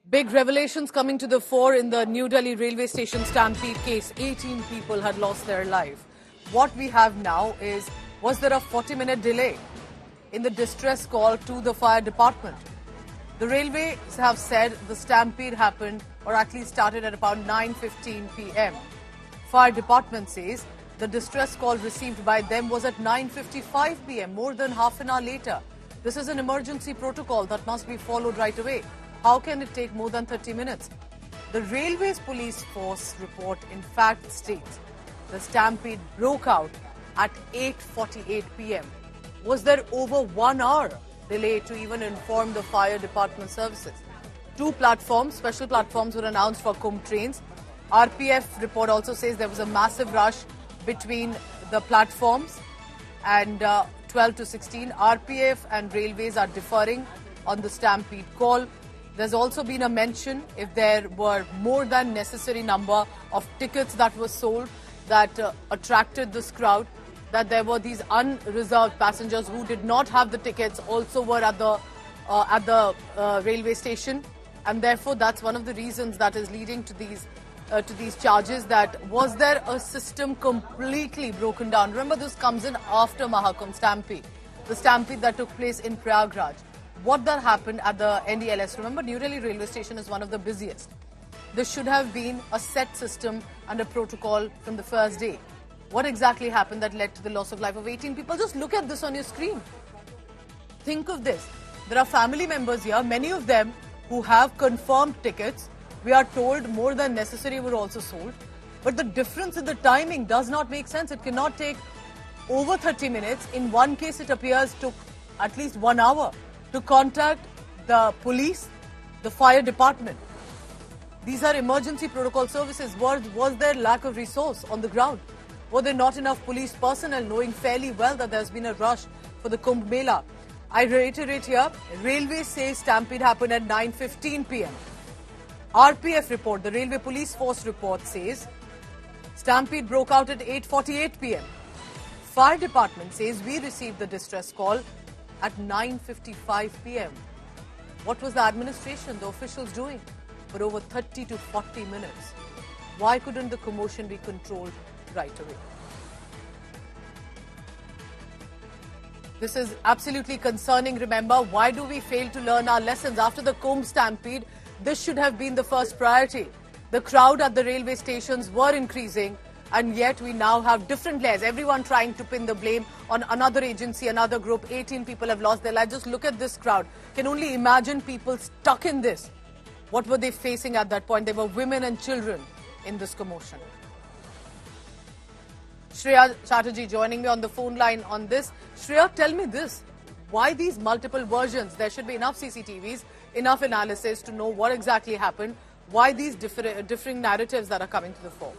Big revelations coming to the fore in the New Delhi railway station stampede case. 18 people had lost their life. What we have now is, was there a 40-minute delay in the distress call to the fire department? The railways have said the stampede happened, or at least started at about 9:15 p.m. Fire department says the distress call received by them was at 9:55 p.m., more than half an hour later. This is an emergency protocol that must be followed right away. How can it take more than 30 minutes? The Railways Police Force report in fact states the stampede broke out at 8:48 p.m. Was there over 1 hour delay to even inform the fire department services? Two platforms, special platforms, were announced for Kumbh trains. RPF report also says there was a massive rush between the platforms and 12 to 16. RPF and Railways are differing on the stampede call. There's also been a mention if there were more than necessary number of tickets that were sold that attracted this crowd, that there were these unreserved passengers who did not have the tickets also were at the railway station, and therefore that's one of the reasons that is leading to these charges. That was there a system completely broken down? Remember, this comes in after Mahakumbh stampede, the stampede that took place in Prayagraj. What that happened at the NDLS? Remember, New Delhi railway station is one of the busiest. This should have been a set system and a protocol from the first day. What exactly happened that led to the loss of life of 18 people? Just look at this on your screen. Think of this. There are family members here, many of them who have confirmed tickets. We are told more than necessary were also sold. But the difference in the timing does not make sense. It cannot take over 30 minutes. In one case, it appears took at least 1 hour to contact the police, the fire department. These are emergency protocol services. Was there lack of resource on the ground? Were there not enough police personnel, knowing fairly well that there's been a rush for the Kumbh Mela? I reiterate here, Railways says stampede happened at 9:15 p.m. RPF report, the Railway Police Force report says stampede broke out at 8:48 p.m. Fire department says we received the distress call at 9:55 p.m. What was the administration, the officials doing for over 30 to 40 minutes? Why couldn't the commotion be controlled right away? This is absolutely concerning. Remember, why do we fail to learn our lessons? After the Kumbh stampede, this should have been the first priority. The crowd at the railway stations were increasing, and yet we now have different layers. Everyone trying to pin the blame on another agency, another group. 18 people have lost their lives. Just look at this crowd. Can only imagine people stuck in this. What were they facing at that point? There were women and children in this commotion. Shreya Chatterjee joining me on the phone line on this. Shreya, tell me this. Why these multiple versions? There should be enough CCTVs, enough analysis to know what exactly happened. Why these differing narratives that are coming to the fore?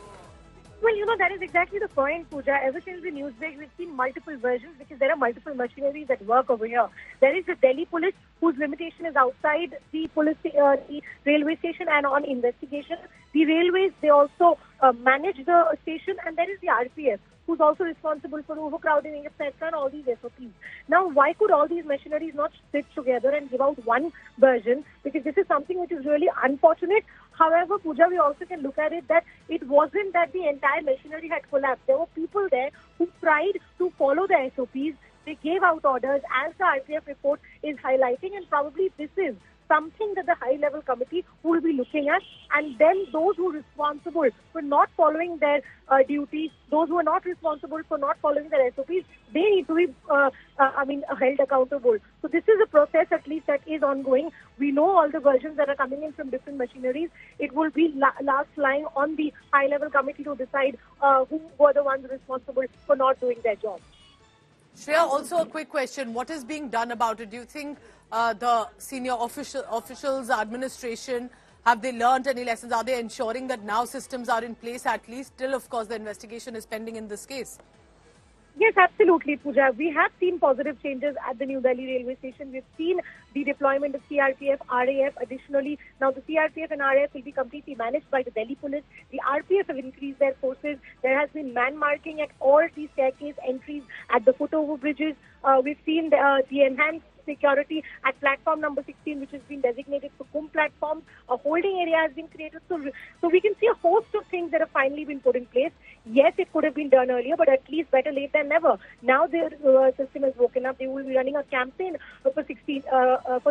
Well, that is exactly the point, Pooja. Ever since the news break, we've seen multiple versions because there are multiple machineries that work over here. There is the Delhi police, whose limitation is outside the the railway station and on investigation. The railways, they also manage the station, and there is the RPF, who's also responsible for overcrowding, etc., and all these SOPs. Now, why could all these machineries not sit together and give out one version? Because this is something which is really unfortunate. However, Pooja, we also can look at it that it wasn't that the entire machinery had collapsed. There were people there who tried to follow the SOPs. They gave out orders, as the RPF report is highlighting, and probably this is something that the high-level committee will be looking at. And then those who are responsible for not following their duties, those who are not responsible for not following their SOPs, they need to be, held accountable. So this is a process, at least, that is ongoing. We know all the versions that are coming in from different machineries. It will be last lying on the high-level committee to decide who were the ones responsible for not doing their job. Shreya, also a quick question. What is being done about it? Do you think the senior officials, administration, have they learned any lessons? Are they ensuring that now systems are in place at least? Still, of course, the investigation is pending in this case. Yes, absolutely, Pooja. We have seen positive changes at the New Delhi railway station. We've seen the deployment of CRPF, RAF. Additionally, now the CRPF and RAF will be completely managed by the Delhi police. The RPF have increased their forces. There has been man marking at all the staircase entries at the footover bridges. We've seen the enhanced security at platform number 16, which has been designated for Kumbh platform. A holding area has been created. So we can see a host of things that have finally been put in place. Yes, it could have been done earlier, but at least better late than never. Now their system has woken up. They will be running a campaign for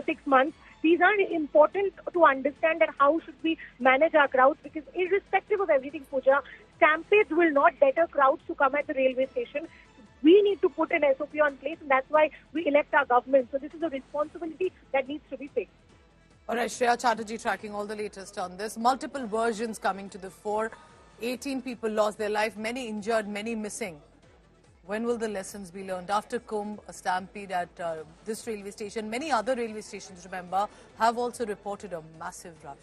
6 months. These are important to understand that how should we manage our crowds, because irrespective of everything, Pooja, stampedes will not deter crowds to come at the railway station. We need to put an SOP on place, and that's why we elect our government. So this is a responsibility that needs to be fixed. All right, Shreya Chatterjee tracking all the latest on this. Multiple versions coming to the fore. 18 people lost their life, many injured, many missing. When will the lessons be learned? After Kumbh, a stampede at this railway station, many other railway stations, remember, have also reported a massive rush.